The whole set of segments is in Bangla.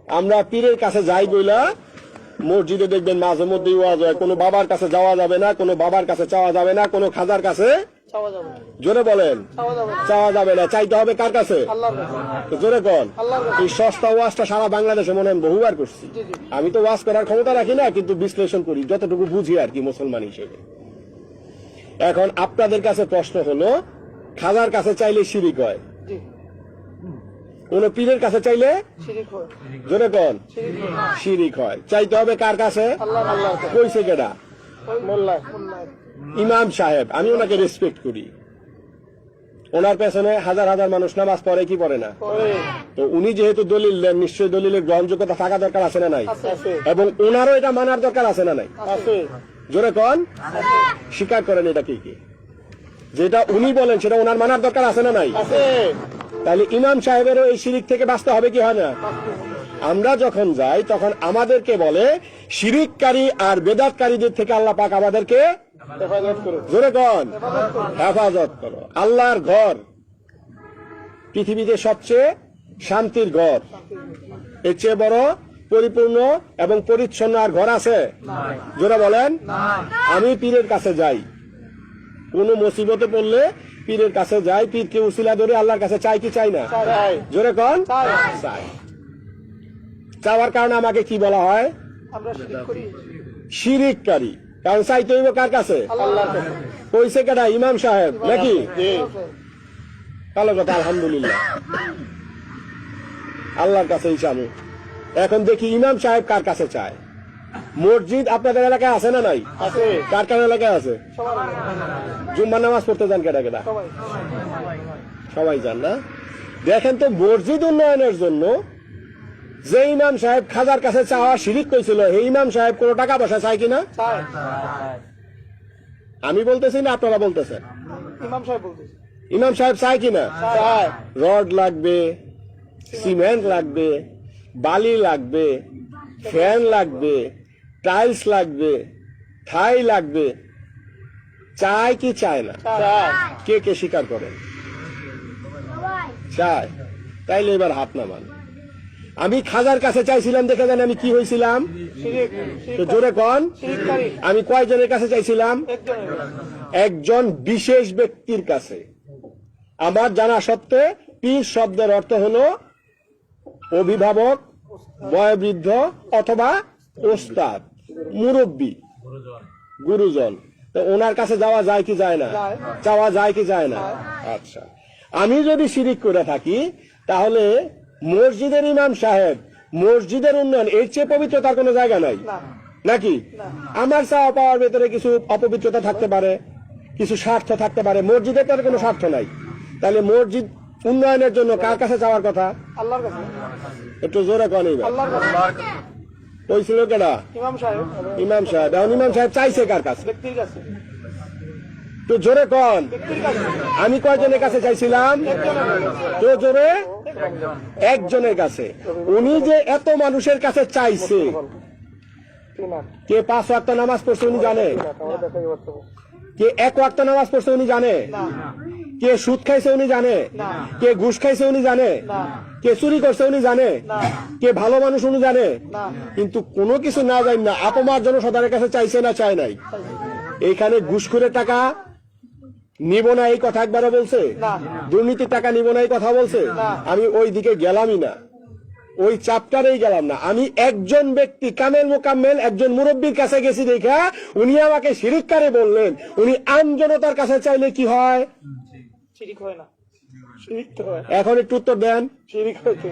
আমরা পীরের কাছে যাই বইলা মসজিদে দেখবেন মাঝে মধ্যেই ওয়াজ হয়, কোনো বাবার কাছে যাওয়া যাবে না, কোনো বাবার কাছে চাওয়া যাবে না, কোনো খাজার কাছে জোরে বলেন চাওয়া যাবে না। চাইতে হবে কার কাছে? জোরে কন। এই সস্তা ওয়াজটা সারা বাংলাদেশে মনে হয় বহুবার করছি। আমি তো ওয়াজ করার ক্ষমতা রাখি না, কিন্তু বিশ্লেষণ করি যতটুকু বুঝি আর কি মুসলমান হিসেবে। এখন আপনাদের কাছে প্রশ্ন হলো, খাজার কাছে চাইলে শিরিক হয়, কোন পীরের কাছে চাইলে জোরে কন শিরিক হয়। চাইতে হবে কার কাছে? কইছে কেডা? ইমাম সাহেব। আমি ওনাকে রেসপেক্ট করি, ওনার পেছনে হাজার হাজার মানুষ নামাজ পড়ে কি পড়ে না। তো উনি যেহেতু দলিল দেন, নিশ্চয়ই দলিলের গ্রহণযোগ্যতা থাকা দরকার আছে না নাই? এবং ওনারও এটা মানার দরকার আছে না নাই? জোরে কন, স্বীকার করেন এটা কি কি যেটা উনি বলেন সেটা ওনার মানার দরকার আছে না নাই? তাহলে ইমাম সাহেবেরও এই শিরিক থেকে বাঁচতে হবে কি হয় না? আমরা যখন যাই তখন আমাদেরকে বলে শিরিককারী আর বেদাতকারীদের থেকে আল্লাহ পাক আমাদেরকে জোরে কন হেফাজত করো। আল্লাহর ঘর পৃথিবীতে সবচেয়ে শান্তির ঘর, এর চেয়ে বড় পরিপূর্ণ এবং পরিচ্ছন্ন আর ঘর আছে? জোরে বলেন। আমি পীরের কাছে যাই, কোন মুসিবতে পড়লে পীরের কাছে যাই, পীরকে উসিলা ধরে আল্লাহর কাছে চাই কি চাই না? জোরে কন চাই। চাওয়ার কারণে আমাকে কি বলা হয়? শিরিককারী। কারণ চাইতে হইব কার কাছে? কইছে কেডা? ইমাম সাহেব নাকি? ভালো কথা, আলহামদুলিল্লাহ, আল্লাহর কাছে চাবো। এখন দেখি ইমাম সাহেব কার কাছে চায়। মসজিদ আপনাদের এলাকায় আছে না নাই? কার কার এলাকায় আছে? জুম্মার নামাজ পড়তে যান কেডা কেডা? সবাই যান না? দেখেন তো, মসজিদ উন্নয়নের জন্য যে ইমাম সাহেব খাজার কাছে চাওয়া শিরিক কইছিল, এই ইমাম সাহেব কোন টাকা পয়সা চায় কিনা? আমি বলতেছি না, আপনারা বলতেছেন? ইমাম সাহেব চায় কিনা? রড লাগবে, সিমেন্ট লাগবে, বালি লাগবে, ফ্যান লাগবে, টাইলস লাগবে, থাই লাগবে, চায় কি চায় না? কে কে স্বীকার করেন? চায়। তাইলে এবার হাত নামান। আমি খাজার কাছে চাইছিলাম, দেখে জানি আমি কি হয়েছিলাম? তো জোরে কন, আমি কয়জনের কাছে চাইছিলাম? একজন বিশেষ ব্যক্তির কাছে। আমার জানা সত্ত্বে পীর শব্দের অর্থ হলো অভিভাবক, বয়োবৃদ্ধ অথবা ওস্তাদ, মুরব্বী, গুরুজন। তো ওনার কাছে যাওয়া যায় কি যায় না? চাওয়া যায় কি যায় না? আচ্ছা, আমি যদি শিরিক করে থাকি তাহলে মসজিদের ইমাম সাহেব, মসজিদের উন্নয়ন, এর চেয়ে পবিত্রতার কোনো জায়গা নাই নাকি? আমার চাওয়া পাওয়ার ভেতরে কিছু অপবিত্রতা থাকতে পারে, কিছু স্বার্থ থাকতে পারে, মসজিদের তার কোনো স্বার্থ নাই। তাহলে মসজিদ উন্নয়নের জন্য কার কাছে যাওয়ার কথা? আল্লাহর কাছে। একটু জোরে কন। কইছিল কেডা? ইমাম সাহেব। এখন ইমাম সাহেব চাইছে কার কাছে? তো জোরে কন। আমি কয়জনের কাছে চাইছিলাম? তো জোরে একজনের কাছে। উনি যে এত মানুষের কাছে চাইছে, কে 5 ওয়াক্ত নামাজ পড়ছে উনি জানে? কে 1 ওয়াক্ত নামাজ পড়ছে উনি জানে? কে সুদ খাইছে উনি জানে? কে ঘুষ খাইছে উনি জানে? কে চুরি করছে উনি জানে? কে ভালো মানুষ উনি জানে? কিন্তু কোনো কিছু না জানি না আপমার জন্য সদারের কাছে চাইছে না চায় নাই? এইখানে ঘুষ করে টাকা নিব না এই কথা একবারও বলছে? দুর্নীতির টাকা নিব না এই কথা বলছে? আমি ওই দিকে গেলামই না, ওই চ্যাপ্টারেই গেলাম না। আমি একজন ব্যক্তি কামেল মোকাম্মেল একজন মুরব্বীর কাছে গেছি, দেখা উনি আমাকে শিরিককারী বললেন। উনি আম জনতার কাছে চাইলে কি হয়? শিরিক হয় না। এখন একটু উত্তর দেন। শিরিক হয়েছে।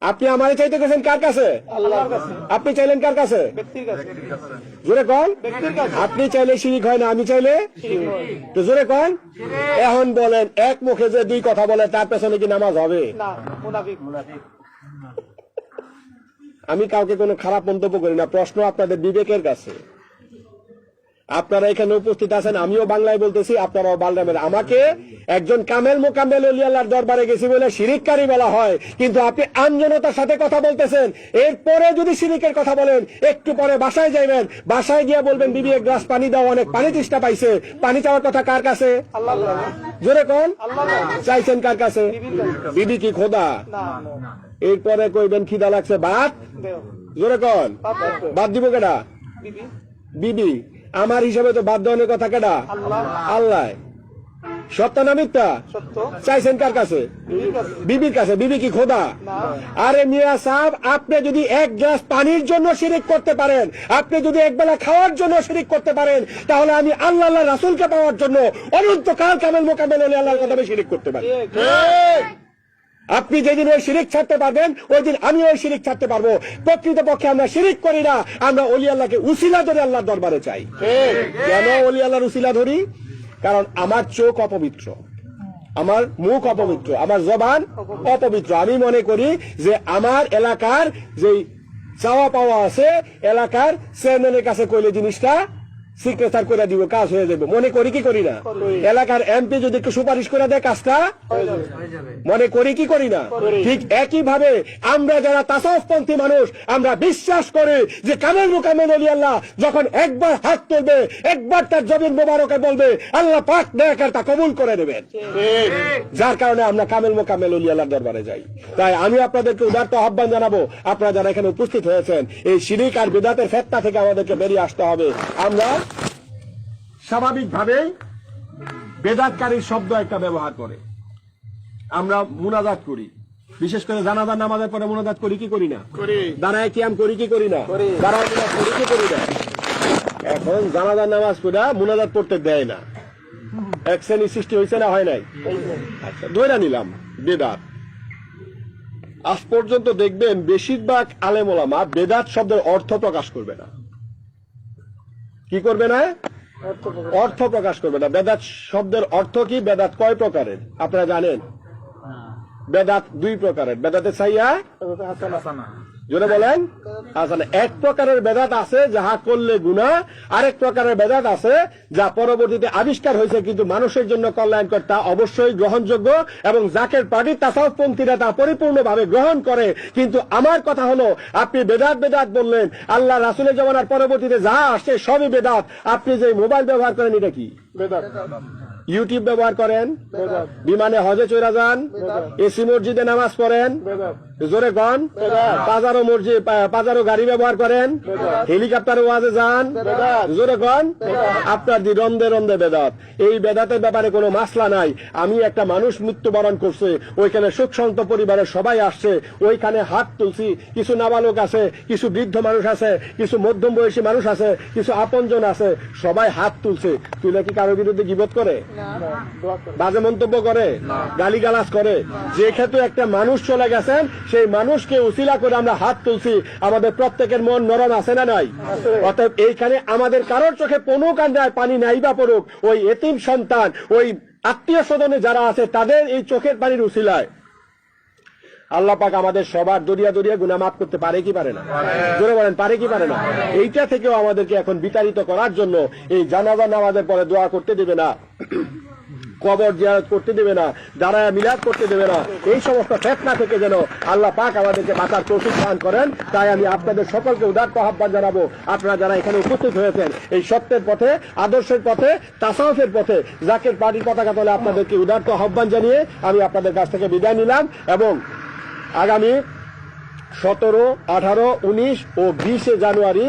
আপনি আমারে চাইতে গেছেন কার কাছে? আল্লাহর কাছে। আপনি চাইলেন কার কাছে? ব্যক্তির কাছে। জোরে কন। ব্যক্তির কাছে। আপনি চাইলে শিরিক হয় না, আমি চাইলে শিরিক হয়। তো জোরে কন। এখন বলেন, এক মুখে যে দুই কথা বলে তার পেছনে কি নামাজ হবে? না, মুনাফিক। আমি কাউকে কোনো খারাপ মন্তব্য করি না, প্রশ্ন আপনাদের বিবেকের কাছে। আপনারা এখানে উপস্থিত আছেন, আমিও বাংলায় বলতেছি, আপনারাও বাংলায়। আমাকে একজন কামেল মোকাম্মেল ওলি আল্লাহর দরবারে গেছি বলে শিরিককারী বলা হয়, কিন্তু আপনি আমজনতার সাথে কথা বলতেছেন। এরপরে যদি শিরিকের কথা বলেন, একটু পরে বাসায় যাইবেন, বাসায় গিয়ে বলবেন বিবি এক গ্লাস পানি দাও, অনেক পানি তৃষ্ণা পাইছে। পানি চাওয়ার কথা কার কাছে? আল্লাহ। জোরে কোন? চাইছেন কার কাছে? বিবি কি খোদা? এরপরে কইবেন খিদা লাগছে ভাত, জোরে কন, বাদ দিব কেডা? বিবি। আমার হিসাবে তো বাদ দেওয়ার কথা কেডা? আল্লাহ। সত্য না মিথ্যা? চাইছেন কার কাছে? বিবির কাছে। বিবি কি খোদা? আরে মিয়া সাহেব, আপনি যদি এক গ্লাস পানির জন্য শিরিক করতে পারেন, আপনি যদি একবেলা খাওয়ার জন্য শিরিক করতে পারেন, তাহলে আমি আল্লাহ রাসূলকে পাওয়ার জন্য অনন্তকাল কামেল মোকামেল আল্লাহর কথা শিরিক করতে পারি। আপনি যেদিন ওই শিরিক ছাড়তে পারবেন, ওই দিন আমি ওই শিরিক ছাড়তে পারবো। প্রকৃতপক্ষে আমরা শিরিক করি না, আমরা ওলি আল্লাহকে উসিলা ধরে আল্লাহর দরবারে চাই। কেন ওলি আল্লাহর উসিলা ধরি? কারণ আমার চোখ অপবিত্র, আমার মুখ অপবিত্র, আমার জবান অপবিত্র। আমি মনে করি যে আমার এলাকার যে চাওয়া পাওয়া আছে, এলাকার চেয়ারম্যানের কাছে কইলে জিনিসটা সিগনেচার করে দিব, কাজ হয়ে যাবে। মনে করি কি করি না? এলাকার এমপি যদি একটু সুপারিশ করে দেয়, কাজটা মনে করি কি করি না? ঠিক একই ভাবে আমরা যারা তাসাউফপন্থী মানুষ, আমরা বিশ্বাস করি যে কামেল মুকামেল ওলি আল্লাহ যখন একবার হাত তুলবে, একবার তার জবিন মোবারকে বলবে, আল্লাহ পাক নেককার তা কবুল করে নেবেন। যার কারণে আমরা কামেল মুকামেল ওলি আল্লাহর দরবারে যাই। তাই আমি আপনাদেরকে উদারত আহ্বান জানাবো, আপনারা যারা এখানে উপস্থিত হয়েছেন, এই শিরিক আর বিদআতের ফিতনা থেকে আমাদেরকে বেরিয়ে আসতে হবে। আমরা স্বাভাবিকভাবেই বেদাতকারীর শব্দ একটা ব্যবহার করে আমরা মুনাজাত করি, বিশেষ করে জানাজার নামাজের পরে মুনাজাত করি কি করি না? দাঁড়ায় কিয়াম করি কি করি না? দাঁড়ায় মিলাদ করি কি করি না? এখন জানাজার নামাজ পড়া মুনাজাত পড়তে দেয় না, এক শ্রেণী সৃষ্টি হয়েছে না হয় নাই? আচ্ছা, ধরে নিলাম বেদাত। আজ পর্যন্ত দেখবেন বেশিরভাগ আলেম ওলামা বেদাত শব্দের অর্থ প্রকাশ করবে না। কি করবে না? অর্থ প্রকাশ করবে না। বেদাত শব্দের অর্থ কি? বেদাত কয় প্রকারের আপনারা জানেন? বেদাত দুই প্রকারের। বেদাতে সাইয়া, জোরে বলেন, হাসানা। এক প্রকারের বেদাত আছে যাহা করলে গুনাহ, আরেক প্রকারের বেদাত আছে যা পরবর্তীতে আবিষ্কার হয়েছে কিন্তু মানুষের জন্য কল্যাণকর, তা অবশ্যই গ্রহণযোগ্য এবং জাকের পার্টি তাসাউফপন্থীরা তা পরিপূর্ণভাবে গ্রহণ করে। কিন্তু আমার কথা হলো, আপনি বেদাত বেদাত বললেন, আল্লাহ রাসূলের জামানার পরবর্তীতে যা আসছে সবই বেদাত। আপনি যে মোবাইল ব্যবহার করেন, এটা কি বেদাত? ইউটিউব ব্যবহার করেন, বিমানে হজে চড়া যান, এসি মসজিদে নামাজ পড়েন, জোরে গন, পাজারো গাড়ি ব্যবহার করেন, হেলিকপ্টারে ওয়াজে যান, জোরে গন, আপনার দি রন্দে রন্দে বেদাত। এই বেদাতের ব্যাপারে কোনো মাসলা নাই। আমি একটা মানুষ মৃত্যুবরণ করছে, ওইখানে সুখ সন্ত পরিবারের সবাই আসছে, ওইখানে হাত তুলছি, কিছু নাবালক আছে, কিছু বৃদ্ধ মানুষ আছে, কিছু মধ্যম বয়সী মানুষ আছে, কিছু আপনজন আছে, সবাই হাত তুলছে। তুলে কি কারোর বিরুদ্ধে গীবত করে? বাজে মন্তব্য করে? গালিগালাজ করে? যে ক্ষেত্রে একটা মানুষ চলে গেছেন, সেই মানুষকে উসিলা করে আমরা হাত তুলছি, আমাদের প্রত্যেকের মন নরম আছে না নাই? অতএব এইখানে আমাদের কারোর চোখে পনু কান্দায় পানি নাই বা পড়ুক, ওই এতিম সন্তান, ওই আত্মীয় স্বজনে যারা আছে, তাদের এই চোখের পানির উসিলায় আল্লাহ পাক আমাদের সবার দরিয়া দরিয়া গুনাহ মাফ করতে পারে কি পারে না? জোরে বলেন, পারে কি পারে না? এইটা থেকেও আমাদেরকে এখন বিতাড়িত করার জন্য এই জানাজা নামাজের পরে দোয়া করতে দেবে না, কবর জিয়ারত করতে দেবে না, দাঁড়ায় মিলাদ করতে দেবে না, এই সমস্ত ফিতনা থেকে যেন আল্লাহ পাক আমাদেরকে বাঁচার তৌফিক দান করেন। তাই আমি আপনাদের সকলকে উদাত্ত আহ্বান জানাবো, আপনারা যারা এখানে উপস্থিত হয়েছেন, এই সত্যের পথে, আদর্শের পথে, তাসাউফের পথে জাকের পার্টির পতাকা তলে আপনাদেরকে উদাত্ত আহ্বান জানিয়ে আমি আপনাদের কাছ থেকে বিদায় নিলাম। এবং আগামী 17, 18, 19 ও 20 জানুয়ারি